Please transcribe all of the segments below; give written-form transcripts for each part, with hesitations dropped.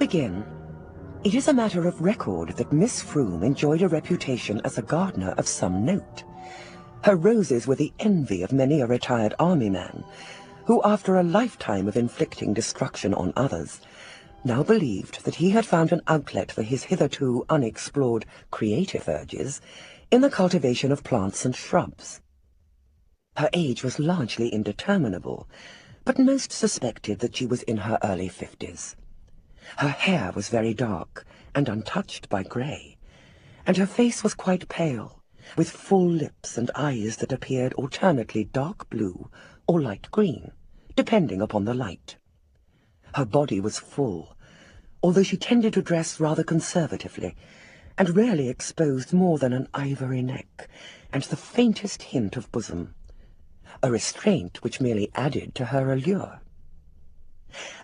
begin, it is a matter of record that Miss Froom enjoyed a reputation as a gardener of some note. Her roses were the envy of many a retired army man, who, after a lifetime of inflicting destruction on others, now believed that he had found an outlet for his hitherto unexplored creative urges in the cultivation of plants and shrubs. Her age was largely indeterminable, but most suspected that she was in her early 50s. Her hair was very dark and untouched by grey, and her face was quite pale, with full lips and eyes that appeared alternately dark blue or light green, depending upon the light. Her body was full, although she tended to dress rather conservatively, and rarely exposed more than an ivory neck and the faintest hint of bosom, a restraint which merely added to her allure.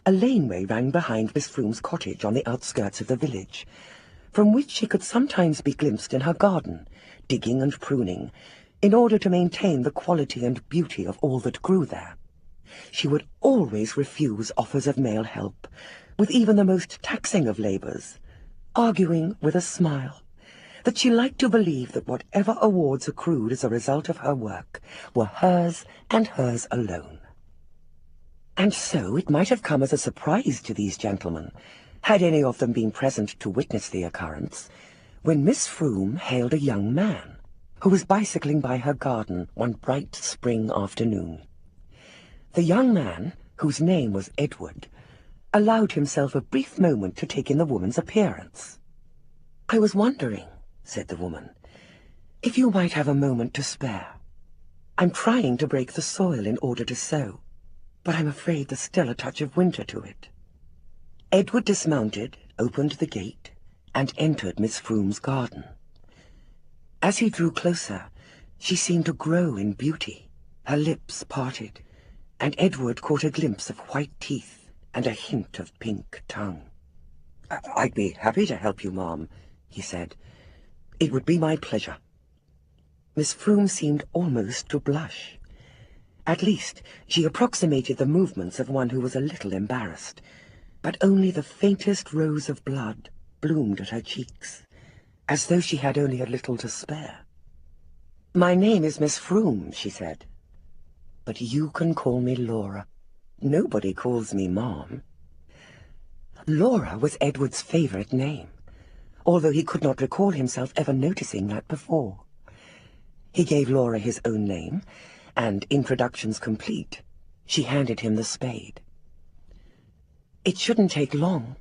A laneway ran behind Miss Froom's cottage on the outskirts of the village, from which she could sometimes be glimpsed in her garden, digging and pruning, in order to maintain the quality and beauty of all that grew there. She would always refuse offers of male help, with even the most taxing of labours, arguing with a smile that she liked to believe that whatever awards accrued as a result of her work were hers and hers alone. And so it might have come as a surprise to these gentlemen, had any of them been present to witness the occurrence, when Miss Froom hailed a young man who was bicycling by her garden one bright spring afternoon. The young man, whose name was Edward, allowed himself a brief moment to take in the woman's appearance. "I was wondering," said the woman, "if you might have a moment to spare. I'm trying to break the soil in order to sow, but I'm afraid there's still a touch of winter to it." Edward dismounted, opened the gate, and entered Miss Froom's garden. As he drew closer, she seemed to grow in beauty. Her lips parted, and Edward caught a glimpse of white teeth and a hint of pink tongue. "I'd be happy to help you, ma'am," he said. "It would be my pleasure." Miss Froom seemed almost to blush. At least, she approximated the movements of one who was a little embarrassed, but only the faintest rose of blood bloomed at her cheeks, as though she had only a little to spare. "My name is Miss Froom," she said, "but you can call me Laura. Nobody calls me Mom." Laura was Edward's favourite name, although he could not recall himself ever noticing that before. He gave Laura his own name, and, introductions complete, she handed him the spade. "It shouldn't take long,"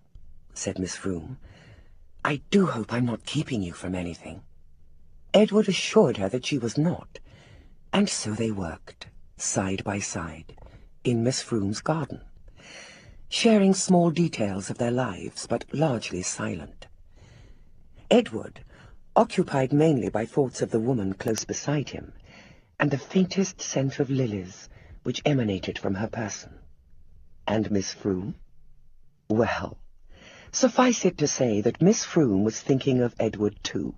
said Miss Froom. "I do hope I'm not keeping you from anything." Edward assured her that she was not, and so they worked, side by side, in Miss Froom's garden, sharing small details of their lives, but largely silent. Edward, occupied mainly by thoughts of the woman close beside him, and the faintest scent of lilies which emanated from her person. And Miss Froom? Well, suffice it to say that Miss Froom was thinking of Edward too.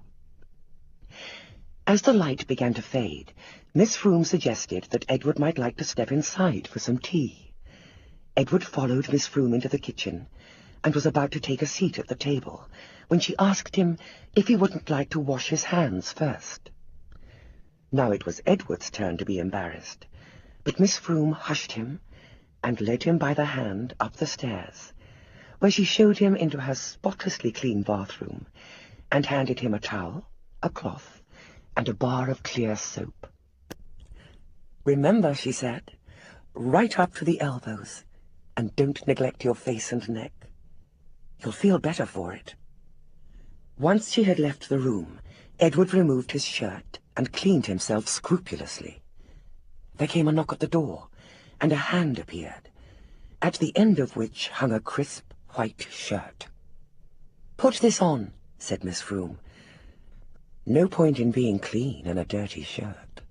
As the light began to fade, Miss Froom suggested that Edward might like to step inside for some tea. Edward followed Miss Froom into the kitchen, and was about to take a seat at the table, when she asked him if he wouldn't like to wash his hands first. Now it was Edward's turn to be embarrassed, but Miss Froom hushed him, and led him by the hand up the stairs, where she showed him into her spotlessly clean bathroom, and handed him a towel, a cloth, and a bar of clear soap. "Remember," she said, "right up to the elbows, and don't neglect your face and neck. You'll feel better for it." Once she had left the room, Edward removed his shirt and cleaned himself scrupulously. There came a knock at the door, and a hand appeared, at the end of which hung a crisp white shirt. "Put this on," said Miss Froom. "No point in being clean in a dirty shirt.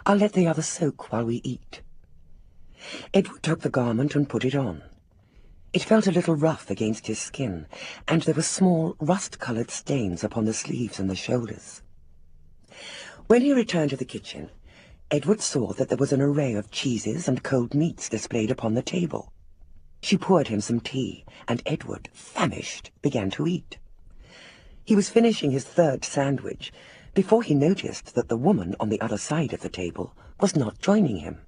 I'll let the other soak while we eat." Edward took the garment and put it on. It felt a little rough against his skin, and there were small, rust-coloured stains upon the sleeves and the shoulders. When he returned to the kitchen, Edward saw that there was an array of cheeses and cold meats displayed upon the table. She poured him some tea, and Edward, famished, began to eat. He was finishing his third sandwich before he noticed that the woman on the other side of the table was not joining him.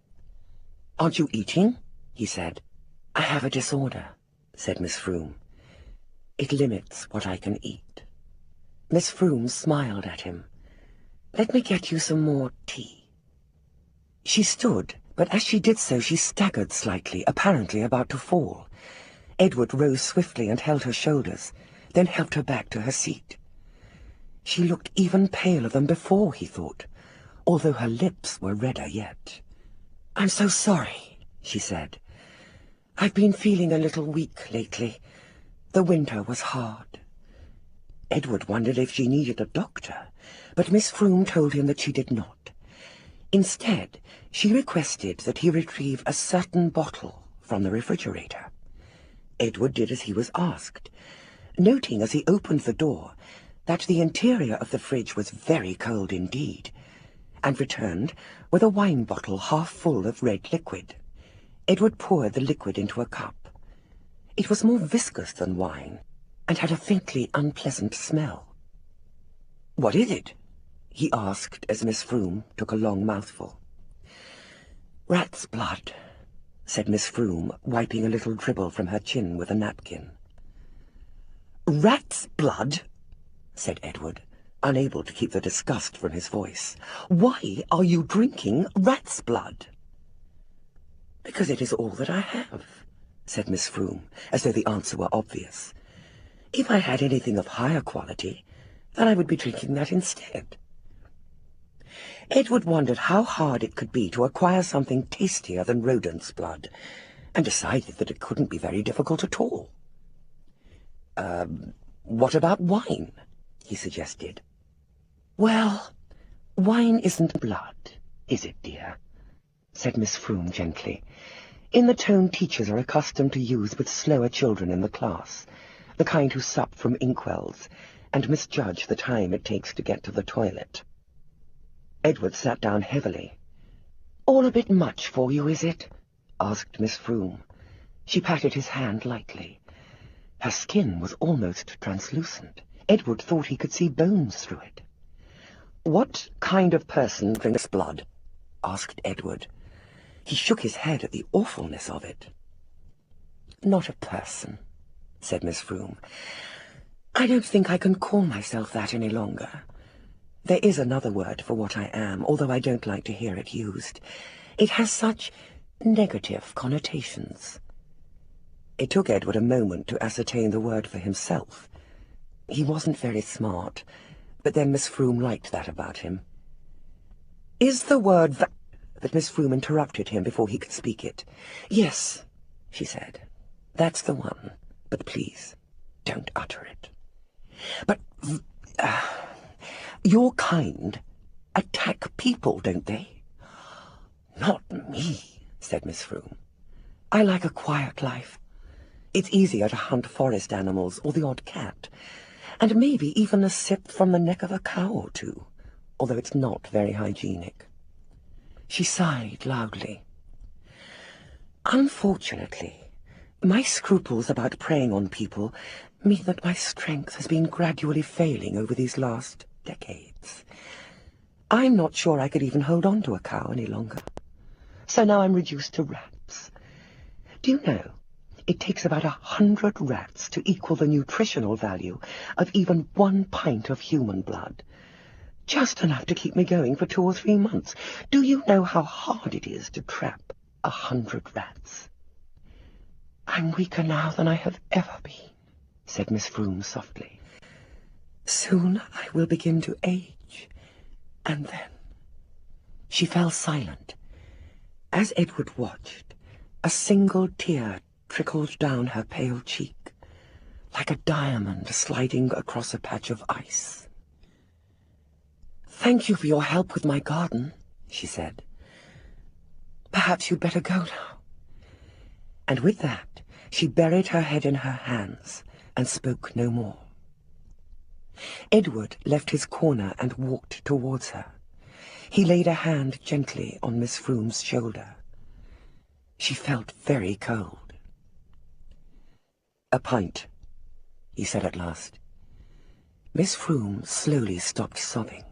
"Aren't you eating?" he said. "I have a disorder," said Miss Froom. "It limits what I can eat." Miss Froom smiled at him. "Let me get you some more tea." She stood, but as she did so she staggered slightly, apparently about to fall. Edward rose swiftly and held her shoulders, then helped her back to her seat. She looked even paler than before, he thought, although her lips were redder yet. "I'm so sorry," she said. "I've been feeling a little weak lately. The winter was hard." Edward wondered if she needed a doctor, but Miss Froom told him that she did not. Instead, she requested that he retrieve a certain bottle from the refrigerator. Edward did as he was asked, noting as he opened the door that the interior of the fridge was very cold indeed, and returned with a wine bottle half full of red liquid. Edward poured the liquid into a cup. It was more viscous than wine, and had a faintly unpleasant smell. "What is it?" he asked as Miss Froom took a long mouthful. "Rat's blood," said Miss Froom, wiping a little dribble from her chin with a napkin. "Rat's blood?" said Edward, unable to keep the disgust from his voice. "Why are you drinking rat's blood?" "Because it is all that I have," said Miss Froom, as though the answer were obvious. "If I had anything of higher quality, then I would be drinking that instead." Edward wondered how hard it could be to acquire something tastier than rodent's blood, and decided that it couldn't be very difficult at all. What about wine?" he suggested. "Well, wine isn't blood, is it, dear?" said Miss Froom gently, in the tone teachers are accustomed to use with slower children in the class, the kind who sup from inkwells and misjudge the time it takes to get to the toilet. Edward sat down heavily. "All a bit much for you, is it?" asked Miss Froom. She patted his hand lightly. Her skin was almost translucent. Edward thought he could see bones through it. "What kind of person drinks blood?" asked Edward. He shook his head at the awfulness of it. "Not a person," said Miss Froom. "I don't think I can call myself that any longer. There is another word for what I am, although I don't like to hear it used. It has such negative connotations." It took Edward a moment to ascertain the word for himself. He wasn't very smart, but then Miss Froom liked that about him. "Is the word that—" But Miss Froom interrupted him before he could speak it. "Yes," she said, "that's the one, but please, don't utter it. But your kind attack people, don't they?" "Not me," said Miss Froom. "I like a quiet life. It's easier to hunt forest animals or the odd cat, and maybe even a sip from the neck of a cow or two, although it's not very hygienic." She sighed loudly. "Unfortunately, my scruples about preying on people mean that my strength has been gradually failing over these last decades. I'm not sure I could even hold on to a cow any longer. So now I'm reduced to rats. Do you know, it takes about 100 rats to equal the nutritional value of even 1 pint of human blood. Just enough to keep me going for 2 or 3 months. Do you know how hard it is to trap 100 rats?" "I'm weaker now than I have ever been," said Miss Froom softly. "Soon I will begin to age, and then—" She fell silent. As Edward watched, a single tear trickled down her pale cheek, like a diamond sliding across a patch of ice. "Thank you for your help with my garden," she said. "Perhaps you'd better go now." And with that, she buried her head in her hands and spoke no more. Edward left his corner and walked towards her. He laid a hand gently on Miss Froom's shoulder. She felt very cold. "A pint," he said at last. Miss Froom slowly stopped sobbing.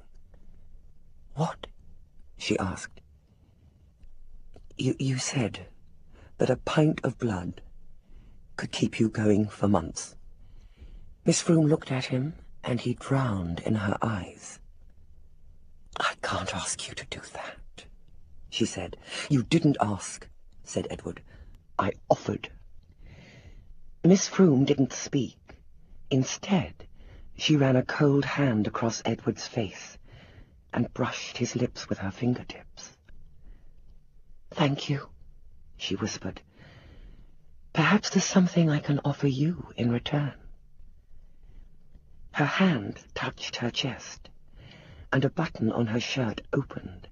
"What?" she asked. You said that a pint of blood could keep you going for months." Miss Froom looked at him, and he drowned in her eyes. "I can't ask you to do that," she said. "You didn't ask," said Edward. "I offered." Miss Froom didn't speak. Instead, she ran a cold hand across Edward's face and brushed his lips with her fingertips. "Thank you," she whispered. "Perhaps there's something I can offer you in return." Her hand touched her chest, and a button on her shirt opened,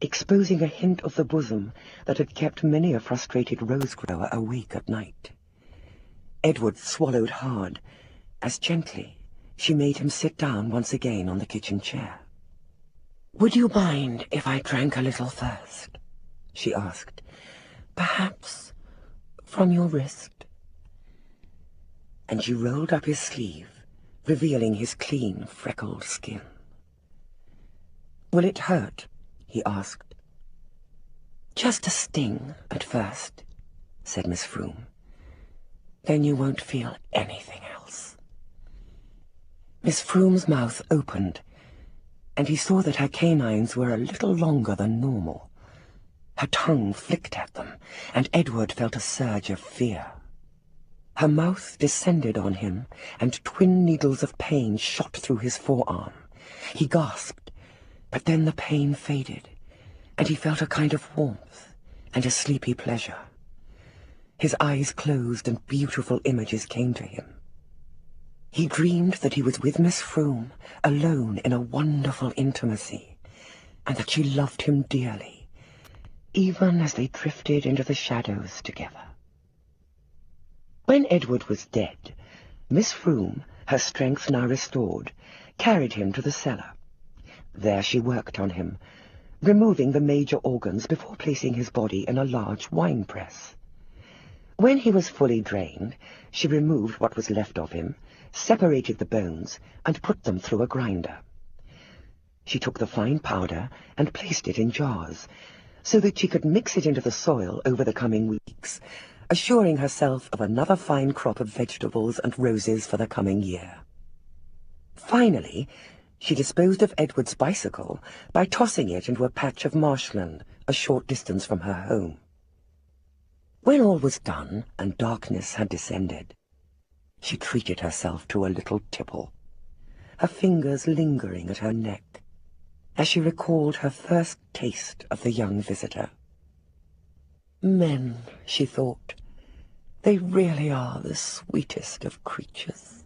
exposing a hint of the bosom that had kept many a frustrated rose-grower awake at night. Edward swallowed hard, as gently she made him sit down once again on the kitchen chair. "Would you mind if I drank a little first?" she asked. "Perhaps from your wrist?" And she rolled up his sleeve, revealing his clean, freckled skin. "Will it hurt?" he asked. "Just a sting at first," said Miss Froom. "Then you won't feel anything else." Miss Froom's mouth opened, and he saw that her canines were a little longer than normal. Her tongue flicked at them, and Edward felt a surge of fear. Her mouth descended on him, and twin needles of pain shot through his forearm. He gasped, but then the pain faded, and he felt a kind of warmth and a sleepy pleasure. His eyes closed, and beautiful images came to him. He dreamed that he was with Miss Froom, alone in a wonderful intimacy, and that she loved him dearly, even as they drifted into the shadows together. When Edward was dead, Miss Froom, her strength now restored, carried him to the cellar. There she worked on him, removing the major organs before placing his body in a large wine press. When he was fully drained, she removed what was left of him, separated the bones, and put them through a grinder. She took the fine powder and placed it in jars, so that she could mix it into the soil over the coming weeks, assuring herself of another fine crop of vegetables and roses for the coming year. Finally, she disposed of Edward's bicycle by tossing it into a patch of marshland a short distance from her home. When all was done and darkness had descended, she treated herself to a little tipple, her fingers lingering at her neck, as she recalled her first taste of the young visitor. Men, she thought, they really are the sweetest of creatures.